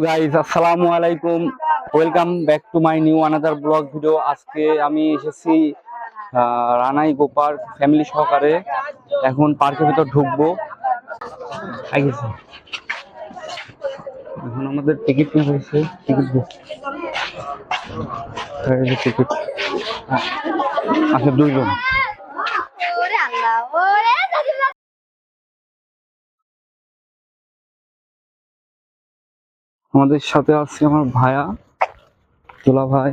Guys, আসসালামু আলাইকুম। Welcome back to my new another blog video. আজকে আমি এসেছি রানাই গোপার ফ্যামিলি সহকারে। এখন পার্কের ভিতর ঢুকবো। এখন আমাদের টিকিট কিনতে হচ্ছে। টিকিট আচ্ছা, দুইজন। আমাদের সাথে আছে আমার ভাইয়া, তোলা ভাই।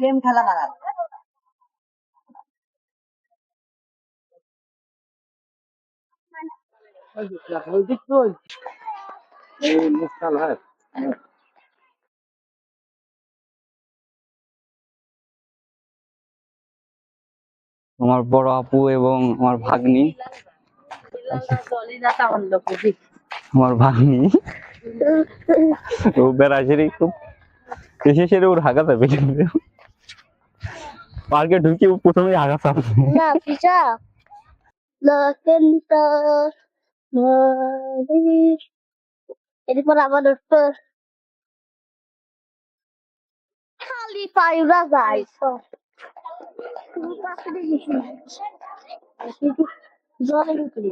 গেম খেলা না আমার বড় আপু এবং আমার ভাগ্নি। আমার ভাগ্নি ও বেড়াইছে খুব এসে সেরে ওর হাগা যাবে। পার্কে ঢুকে প্রথমেই হাগা চাপ না পিজা না কিন্তু এরপর আবার খালি পায়ুরা যায় জলের উপরে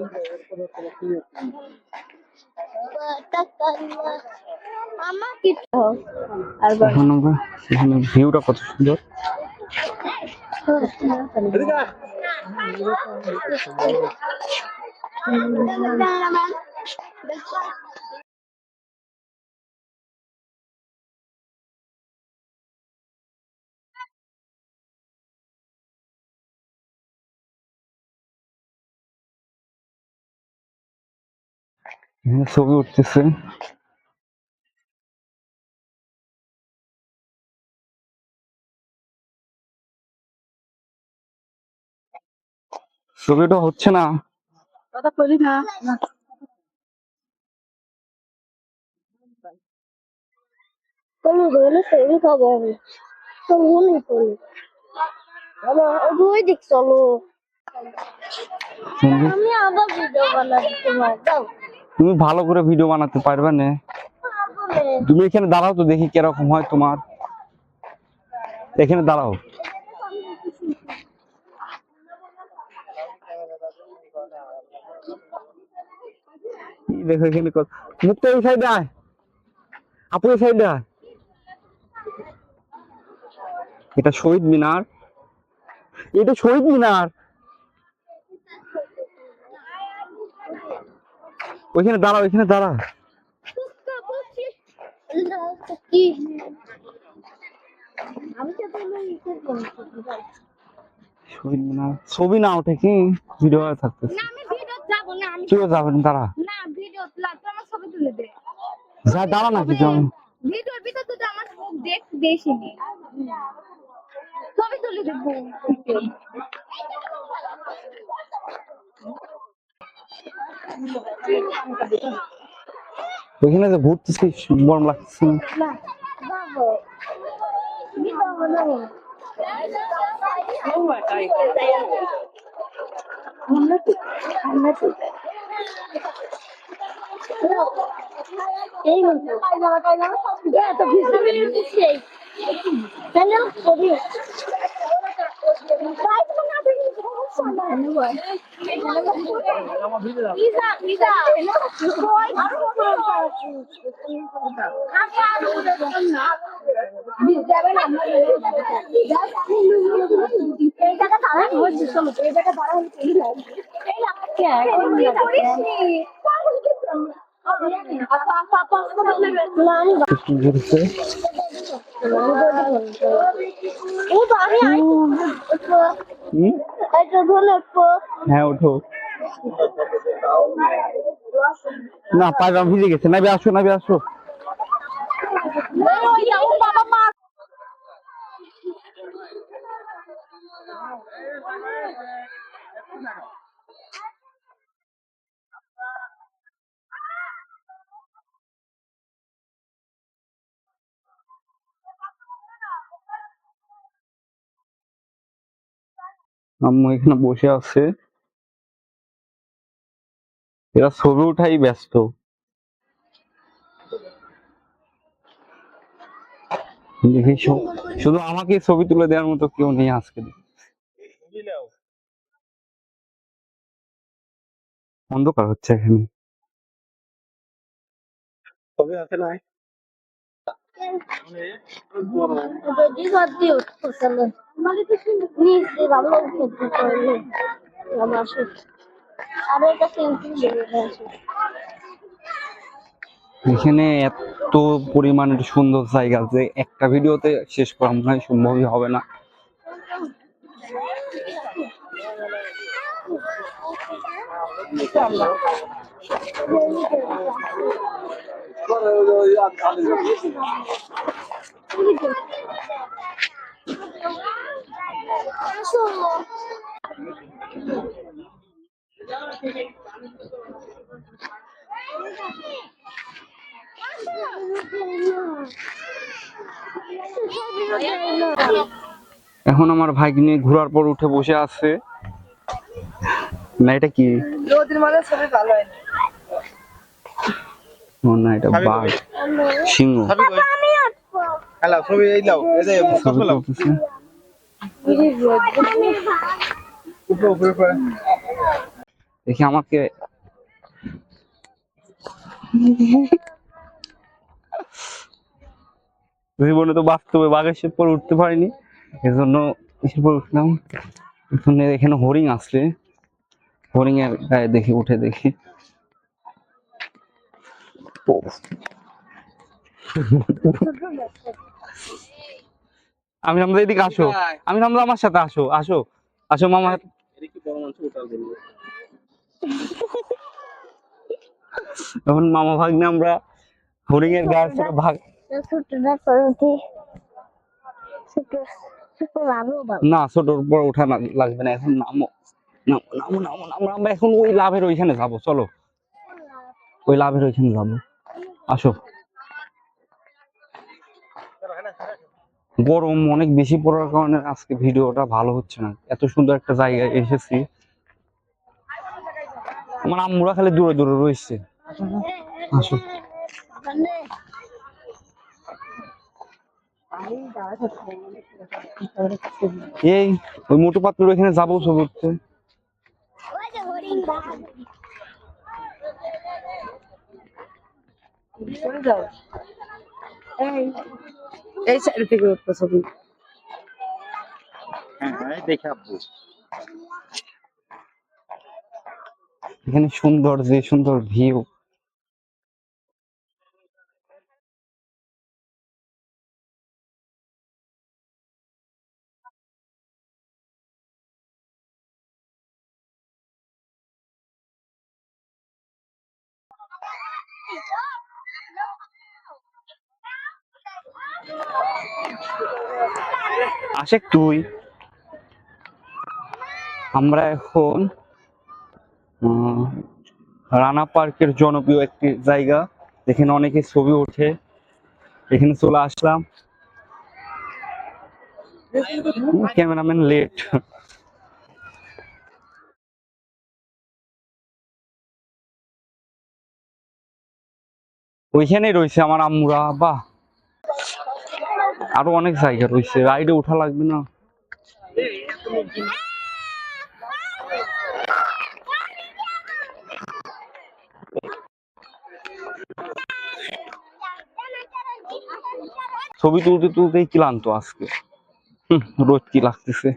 আমার কি এখন আমরা এখানে ভিউটা কত সুন্দর। এখানে ছবি উঠতেছে। ছবিটা হচ্ছে না। কথা বলি না কোনো ধরনের সেবি খাবো আমি তো মনে করি ওই দিক চলো আমি আবার ভিডিও বানাচ্ছি তোমার দাও তুমি ভালো করে ভিডিও বানাতে পারবে না। তুমি এখানে দাঁড়াও তো দেখি কিরকম হয় তোমার। এখানে দাঁড়াও। দেখো এখানে মুখটা এই সাইডে আয়, আপু এই সাইডে আয়। এটা শহীদ মিনার, এটা শহীদ মিনার। ওইখানে দাঁড়াও, এখানে দাঁড়াও। কি আমি তো শহীদ মিনার ছবি না ওঠে কি ভিডিও থাকতেছে। না আমি ভিডিও যাব না আমি কেউ যাবেন দাঁড়া। না ভিডিও লাগবে আমার ছবি তুলে দে যা দাঁড়া না কিছু। ভিডিওর ভিতর তো আমার মুখ দেখ দেখিনি ছবি তুলে দেব ওইখানে যে ঘুরতেছি গরম লাগতেছে না। না বাবু ভিডিও বানাবো এই এত ভিডিও চ্যানেল করি হ্যাঁ ওঠো না, পায়জামা ভিজে গেছে। নাবি আসো, নাবি আসো। আম্মু এখানে বসে আছে, এরা ছবি উঠাই ব্যস্ত। দেখি শুধু আমাকে ছবি তুলে দেওয়ার মতো কেউ নেই আজকে। অন্ধকার হচ্ছে এখানে। ছবি আছে না যদি সত্যি উঠতো তাহলে প্লিজ আমরা উঠতে পারলে আমরা আসি আর এটা সেলফি আছে। এখানে এত পরিমাণের সুন্দর জায়গা যে একটা ভিডিওতে শেষ করা মনে হয় সম্ভবই হবে না। এখন আমার ভাগ্নে ঘোরার পর উঠে বসে আছে। না এটা কি? রোদের মাঝে ছবি ভালো হয় না। ও না, এটা বাঘ, সিংহ। ছবি কই হ্যালো ছবি এই দাও এই যে ছবি ফটো লাও তুলতেছে। উপরে উপরে উপরে দেখি আমাকে জীবনে তো বাস্তবে বাঘের শেপ পরে উঠতে পারিনি, এজন্য এসে পরে উঠলাম। এখানে হরিণ আছে, হরিণ এর গায়ে দেখি উঠে দেখি। আমি নামলে এদিকে আসো, আমি নামলে আমার সাথে আসো, আসো আসো মামা। এটা কি বড় মানুষ উঠাল দিল এখন মামা ভাগ্নে আমরা হরিণ এর গায়ে থেকে ভাগ। ছোটটা করতে ছোট ছোট লাভও ভালো। না, ছোটর উপর ওঠা লাগবে না, এখন নামো নামো নামো নামো নামো। আমরা এখন ওই লাভের ওইখানে যাবো, চলো ওই লাভের ওইখানে যাবো, আসো। গরম অনেক বেশি পড়ার কারণে আজকে ভিডিওটা ভালো হচ্ছে না। এত সুন্দর একটা জায়গায় এসেছি, আমার আম্মুরা খালি দূরে দূরে রয়েছে। আসো এই ওই মোটু পাত্র এখানে যাবো ছবি উঠতে। ওই যে হরিণ বাঘ চলে যাও। এই এই সাইড থেকে উঠতো ছবি। হ্যাঁ হ্যাঁ দেখে আব্বু এখানে সুন্দর, যে সুন্দর ভিউ। আশেক তুই, আমরা এখন রানা পার্কের জনপ্রিয় একটি জায়গা, যেখানে অনেকে ছবি ওঠে, এখানে চলে আসলাম। Cameraman late. ওইখানেই রয়েছে আমার আম্মুরা। বাহ, আরো অনেক জায়গা রয়েছে, রাইডে ওঠা লাগবে না? ছবি তুলতে তুলতেই ক্লান্ত আজকে। রোদ কি লাগতেছে।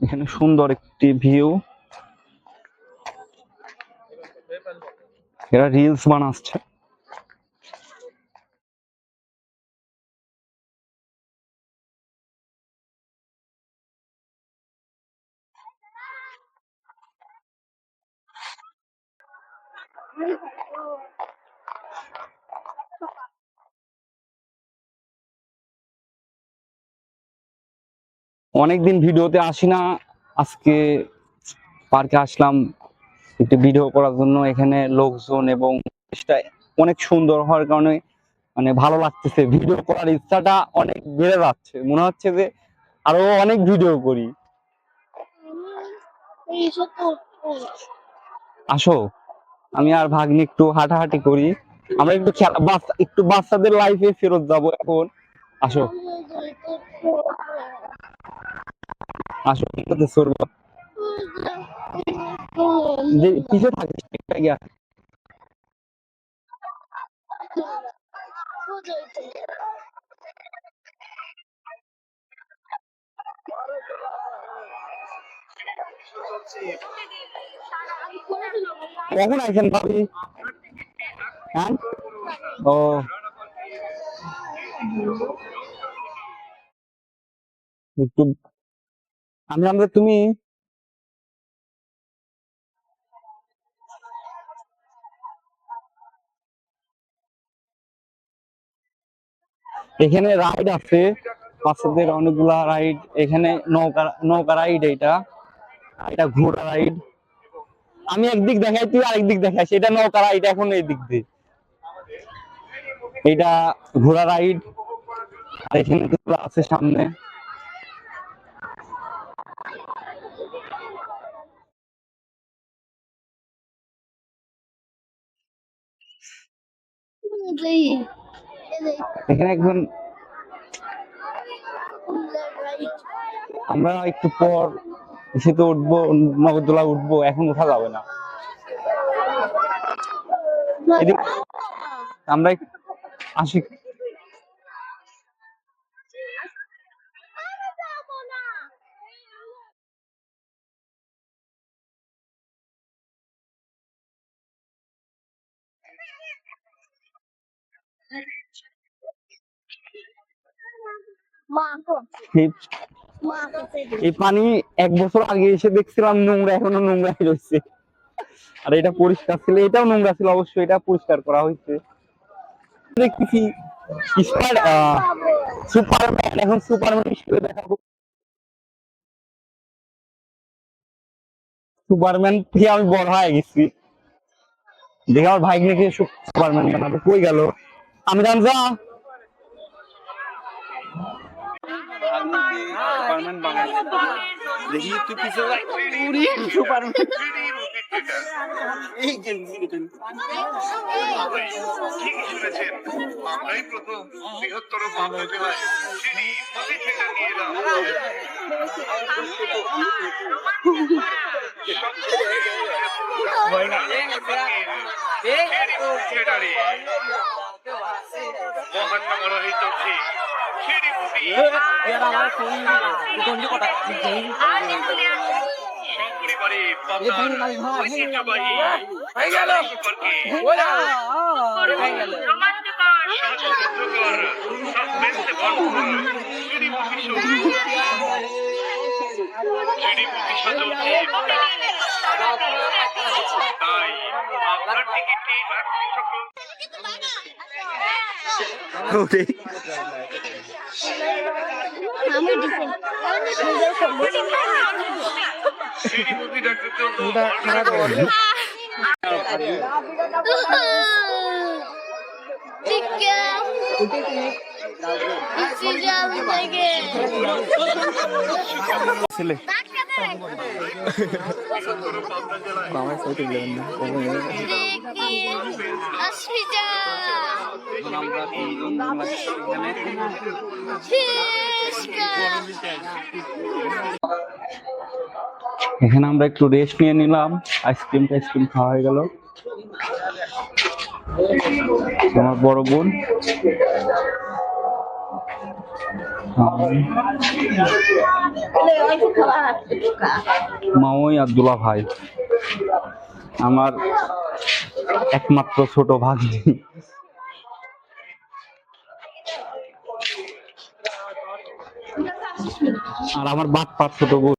এখানে সুন্দর একটি ভিউ, এরা রিলস বানাচ্ছে। অনেকদিন ভিডিওতে আসি না, আজকে পার্কে আসলাম একটু ভিডিও করার জন্য। এখানে লোকজন এবং পরিবেশটা অনেক সুন্দর হওয়ার কারণে মানে ভালো লাগতেছে, ভিডিও করার ইচ্ছাটা অনেক বেড়ে যাচ্ছে, মনে হচ্ছে যে আরো অনেক ভিডিও করি। আসো, আমি আর ভাগ্নি একটু হাঁটাহাঁটি করি, আমরা একটু খেলা একটু বাচ্চাদের লাইফে ফেরত যাব এখন। আসো আসো, কি করতেছো ওর বাবা? পিছিয়ে থাকিস না, একটা গিয়া। কখন আইছেন ভাবি? হ্যাঁ, ও একটু তুমি এখানে রাইড আছে, বাচ্চাদের অনেকগুলা রাইড এখানে। নৌকা নৌকা রাইড, এটা এটা ঘোড়া রাইড। আমি একদিক দেখাই, তুই আরেক দিক দেখাইস। এটা নৌকা রাইড, এখন এই দিক দিয়ে এটা ঘোড়া রাইড। আর এখানে দুটো আছে সামনে। এখানে একজন, আমরা একটু পর এসে তো উঠবো, নগরদোলা উঠবো, এখন উঠা যাবে না। আমরা আসি। এই পানি 1 বছর আগে এসে দেখছিলাম নোংরা, এখনো নোংরা রয়েছে। আর এটা পরিষ্কার ছিল, এটাও নোংরা ছিল অবশ্যই, এটা পরিষ্কার করা হয়েছে। দেখতেছি সুপারম্যান, এখন সুপারম্যান হিসেবে দেখাবো। সুপারম্যান থেকে আমি বড় হয়ে গেছি, দেখে আমার ভাই নাকি সুপারম্যান বানাবে। কই গেল? আমি রামজা সুপারম্যান বানাবে, দেখি তুই পিছে যাই। উড়ি সুপারম্যান এই যে ঠিকই শুনেছেন, আমরাই প্রথম বৃহত্তর মালদা জেলায় সিঁড়ি মুভি থিয়েটার নিয়ে এলাম। থিয়েটারে মহাত্মা রহিত সিঁড়ি মুভি সপরিবারে পাবনার ঐতিহ্যবাহী সম্পর্কে সাহসোদ্যোগর সাসপেন্সে ভরপুর সিঁড়ি মুভি শো। সিঁড়ি মুভি সাজাচ্ছে, তাই আপনার টিকিটটি সিঁড়ি মুভি দেখার জন্য ছেলে এখানে আমরা একটু রেস্ট নিয়ে নিলাম, আইসক্রিম টাইসক্রিম খাওয়া হয়ে গেল। আমার বড় বোন, মামই আর দুলা ভাই, আমার একমাত্র ছোট ভাগ্নি। আর আমার বাপ ছোট বোন।